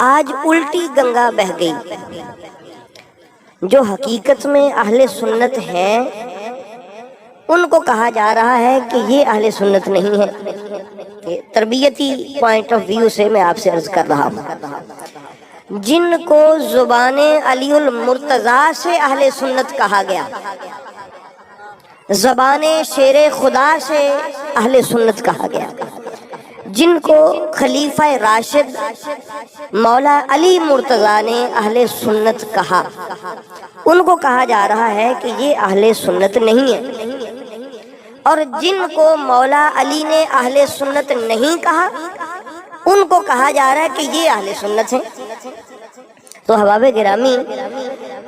آج الٹی گنگا بہہ گئی. جو حقیقت میں اہل سنت ہیں ان کو کہا جا رہا ہے کہ یہ اہل سنت نہیں ہے. تربیتی پوائنٹ آف ویو سے میں آپ سے عرض کر رہا ہوں. جن کو زبان علی المرتضیٰ سے اہل سنت کہا گیا، زبان شیر خدا سے اہل سنت کہا گیا، جن کو خلیفہ راشد مولا علی مرتضیٰ نے اہل سنت کہا، ان کو کہا جا رہا ہے کہ یہ اہل سنت نہیں ہے. اور جن کو مولا علی نے اہل سنت نہیں کہا ان کو کہا جا رہا ہے کہ یہ اہل سنت ہیں. تو احباب گرامی،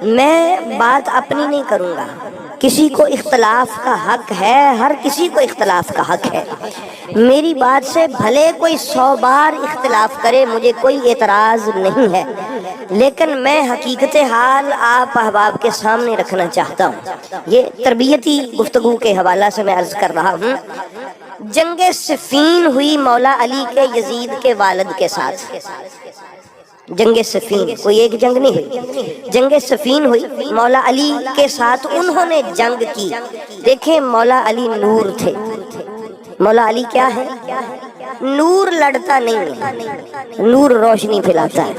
میں بات اپنی نہیں کروں گا. کسی کو اختلاف کا حق ہے، ہر کسی کو اختلاف کا حق ہے. میری بات سے بھلے کوئی 100 بار اختلاف کرے، مجھے کوئی اعتراض نہیں ہے، لیکن میں حقیقت حال آپ احباب کے سامنے رکھنا چاہتا ہوں. یہ تربیتی گفتگو کے حوالہ سے میں عرض کر رہا ہوں. جنگ صفین ہوئی مولا علی کے یزید کے والد کے ساتھ. جنگ صفین کوئی ایک جنگ نہیں ہوئی، جنگ صفین ہوئی مولا علی کے ساتھ، انہوں نے جنگ کی. دیکھیں مولا علی نور تھے. مولا علی کیا ہے؟ نور لڑتا نہیں ہے، نور روشنی پھیلاتا ہے.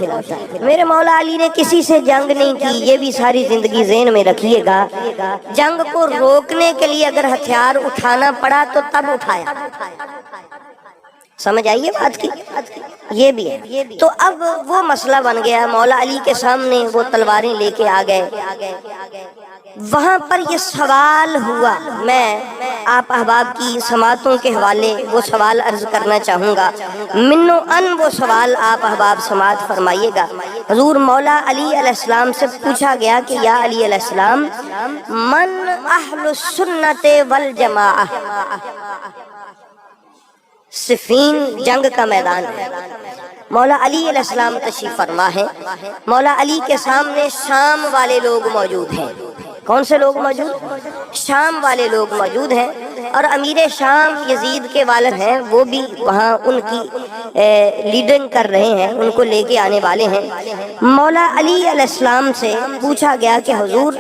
میرے مولا علی نے کسی سے جنگ نہیں کی، یہ بھی ساری زندگی ذہن میں رکھیے گا. جنگ کو روکنے کے لیے اگر ہتھیار اٹھانا پڑا تو تب اٹھایا. سمجھ آئیے بات کی؟ یہ بھی ہے. تو اب وہ مسئلہ بن گیا، مولا علی کے سامنے وہ تلواریں لے کے آ گئے. وہاں پر یہ سوال ہوا. میں آپ احباب کی سماعتوں کے حوالے وہ سوال عرض کرنا چاہوں گا. منو ان وہ سوال آپ احباب سماعت فرمائیے گا. حضور مولا علی علیہ السلام سے پوچھا گیا کہ یا علی علیہ السلام، من اہل السنت والجماعہ. صفین جنگ کا میدان ہے. مولا علی علیہ السلام تشریف فرما ہے. مولا علی کے سامنے شام والے لوگ موجود ہیں. کون سے لوگ موجود؟ شام والے لوگ موجود ہیں. اور امیر شام یزید کے والد ہیں، وہ بھی وہاں ان کی لیڈنگ کر رہے ہیں، ان کو لے کے آنے والے ہیں. مولا علی علیہ السلام سے پوچھا گیا کہ حضور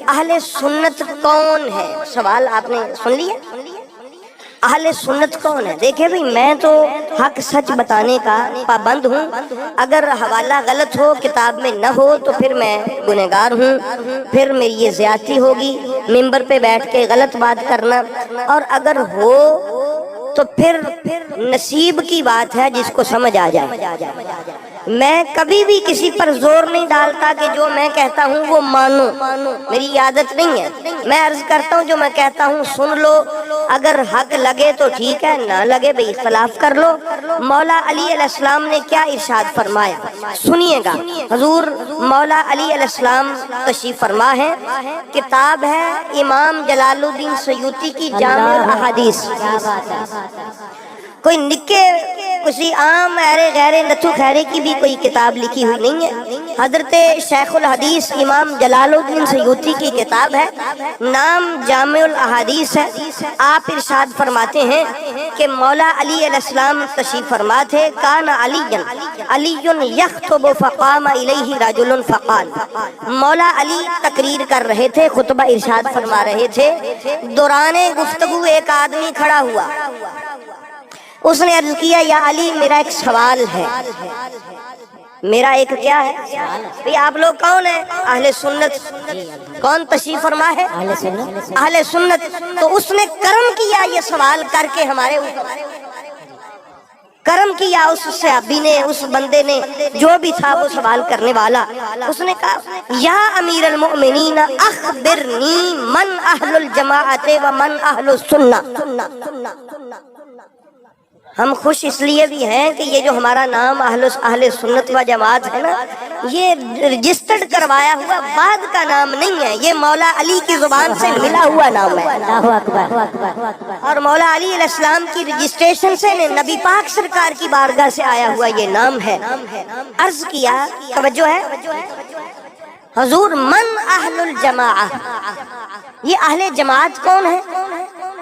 اہل سنت کون ہے؟ سوال آپ نے سن لیا، اہل سنت کون ہے؟ دیکھیں بھئی، میں تو حق سچ بتانے کا پابند ہوں. اگر حوالہ غلط ہو، کتاب میں نہ ہو، تو پھر میں گنہگار ہوں، پھر میری یہ زیادتی ہوگی ممبر پہ بیٹھ کے غلط بات کرنا. اور اگر ہو تو پھر نصیب کی بات ہے جس کو سمجھ آ جائے. میں کبھی بھی کسی پر زور نہیں ڈالتا کہ جو میں کہتا ہوں وہ مانو، میری عادت نہیں ہے. میں عرض کرتا ہوں جو میں کہتا ہوں سن لو، اگر حق لگے تو ٹھیک ہے، نہ لگے بھئی اختلاف کر لو. مولا علی علیہ السلام نے کیا ارشاد فرمایا سنیے گا. حضور مولا علی علیہ السلام تشریف فرما ہے. کتاب ہے امام جلال الدین سیوطی کی جامع الاحادیث. کوئی نکے کسی عام ایرے غیر نتھو خیرے کی بھی کوئی کتاب لکھی ہوئی نہیں ہے. حضرت شیخ الحدیث امام جلال الدین سیوطی کی کتاب ہے، نام جامع الاحادیث ہے. آپ ارشاد فرماتے ہیں کہ مولا علی علیہ السلام تشریف فرما تھے. کان علی یخطب فقام الیہ رجل فقال. مولا علی تقریر کر رہے تھے، خطبہ ارشاد فرما رہے تھے. دوران گفتگو ایک آدمی کھڑا ہوا. اس نے عرض کیا یا علی میرا ایک سوال ہے. میرا ایک کیا ہے بھئی؟ آپ لوگ کون ہیں؟ اہل سنت. کون تشریف فرما ہے؟ اہل سنت. تو اس نے کرم کیا یہ سوال کر کے ہمارے اوپر، کرم کیا اس صحابی نے، اس بندے نے، جو بھی تھا وہ سوال کرنے والا. اس نے کہا یا امیر المؤمنین اخبرنی من اہل الجماعت و من اہل السنہ. ہم خوش اس لیے بھی ہیں کہ یہ جو ہمارا نام اہل سنت و جماعت ہے نا، یہ رجسٹرڈ کروایا ہوا بعد کا نام نہیں ہے، یہ مولا علی کی زبان سے ملا ہوا نام ہے. اور مولا علی علیہ السلام کی رجسٹریشن سے نبی پاک سرکار کی بارگاہ سے آیا ہوا یہ نام ہے. عرض کیا، توجہ ہے حضور، من اہل الجماعہ، یہ اہل جماعت کون ہے؟